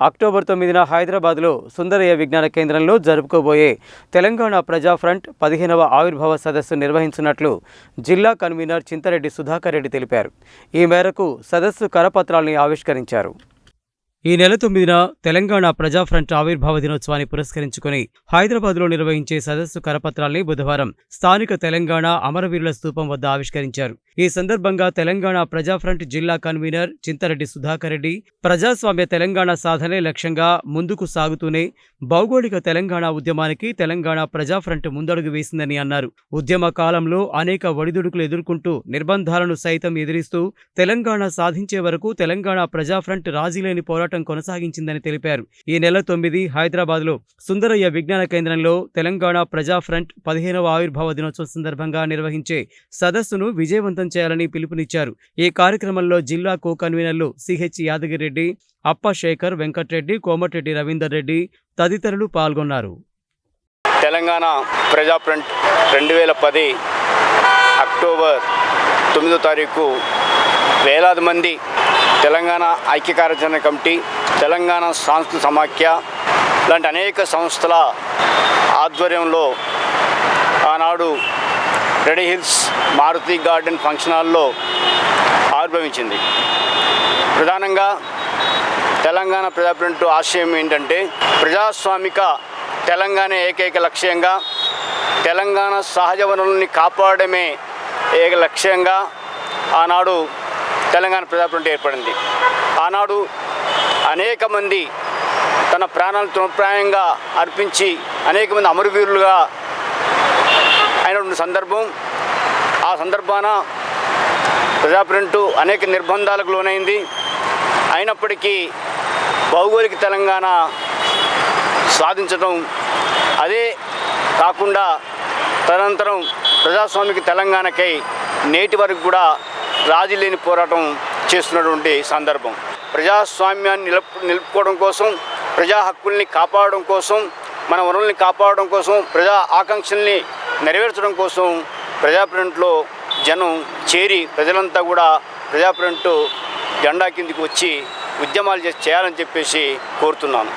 October 9న హైదరాబాద్లో సుందరయ్య విజ్ఞాన కేంద్రంలో జరుపుకోబోయే తెలంగాణ ప్రజా ఫ్రంట్ 15వ ఆవిర్భావ సదస్సు నిర్వహించినట్లు జిల్లా కన్వీనర్ చింతరెడ్డి సుధాకర్ రెడ్డి తెలిపారు. ఈ మేరకు సదస్సు కరపత్రాల్ని ఆవిష్కరించారు. ఈ నెల 9న తెలంగాణ ప్రజా ఫ్రంట్ ఆవిర్భావ దినోత్సవాన్ని పురస్కరించుకుని హైదరాబాద్లో నిర్వహించే సదస్సు కరపత్రాల్ని బుధవారం స్థానిక తెలంగాణ అమరవీరుల స్తూపం వద్ద ఆవిష్కరించారు. ఈ సందర్భంగా తెలంగాణ ప్రజా ఫ్రంట్ జిల్లా కన్వీనర్ చింతరెడ్డి సుధాకర్ రెడ్డి ప్రజాస్వామ్య తెలంగాణ సాధనే లక్ష్యంగా ముందుకు సాగుతూనే భౌగోళిక తెలంగాణ ఉద్యమానికి తెలంగాణ ప్రజా ఫ్రంట్ ముందడుగు వేసిందని అన్నారు. ఉద్యమ కాలంలో అనేక ఒడిదుడుకులు ఎదుర్కొంటూ నిర్బంధాలను సైతం ఎదిరిస్తూ తెలంగాణ సాధించే వరకు తెలంగాణ ప్రజా ఫ్రంట్ రాజీలేని పోరాటం కొనసాగించిందని తెలిపారు. ఈ నెల 9 హైదరాబాద్లో సుందరయ్య విజ్ఞాన కేంద్రంలో తెలంగాణ ప్రజా ఫ్రంట్ 15వ ఆవిర్భావ దినోత్సవం సందర్భంగా నిర్వహించే సదస్సును విజయవంతం చేయాలని పిలుపునిచ్చారు. ఈ కార్యక్రమంలో జిల్లా కో కన్వీనర్లు సిహెచ్ యాదగిరెడ్డి, అప్ప శేఖర్, వెంకట్రెడ్డి, కోమటిరెడ్డి రవీందర్ రెడ్డి తదితరులు పాల్గొన్నారు. తెలంగాణ ప్రజా ఫ్రంట్ 2010 అక్టోబర్ 9వ తారీఖు వేలాది మంది తెలంగాణ ఐక్య కార్యాచరణ కమిటీ, తెలంగాణ సాంస్కృతిక సమాఖ్య లాంటి అనేక సంస్థల ఆధ్వర్యంలో ఆనాడు Red Hills Maruti garden function హాల్లో ఆవిర్భవించింది. ప్రధానంగా తెలంగాణ ప్రజా ఫ్రంట్ ఆశయం ఏంటంటే ప్రజాస్వామిక తెలంగాణ ఏకైక లక్ష్యంగా, తెలంగాణ సహజ వనరుల్ని కాపాడమే ఏక లక్ష్యంగా ఆనాడు తెలంగాణ ప్రజా ఫ్రంట్ ఏర్పడింది. ఆనాడు అనేక మంది తన ప్రాణాలను తృణప్రాయంగా అర్పించి అనేక మంది అమరవీరులుగా అయినటువంటి సందర్భం. ఆ సందర్భాన ప్రజా ఫ్రంట్ అనేక నిర్బంధాలకు లోనైంది. అయినప్పటికీ భౌగోళిక తెలంగాణ సాధించడం, అదే కాకుండా తదనంతరం ప్రజాస్వామిక తెలంగాణకై నేటి వరకు కూడా రాజీ లేని పోరాటం చేస్తున్నటువంటి సందర్భం. ప్రజాస్వామ్యాన్ని నిలుపుకోవడం కోసం, ప్రజా హక్కుల్ని కాపాడడం కోసం, మన వనరుల్ని కాపాడడం కోసం, ప్రజా ఆకాంక్షల్ని నెరవేర్చడం కోసం ప్రజా ఫ్రంట్లో జనం చేరి ప్రజలంతా కూడా ప్రజా ఫ్రంట్ జెండా కిందికి వచ్చి ఉద్యమాలు చేయాలని చెప్పేసి కోరుతున్నాను.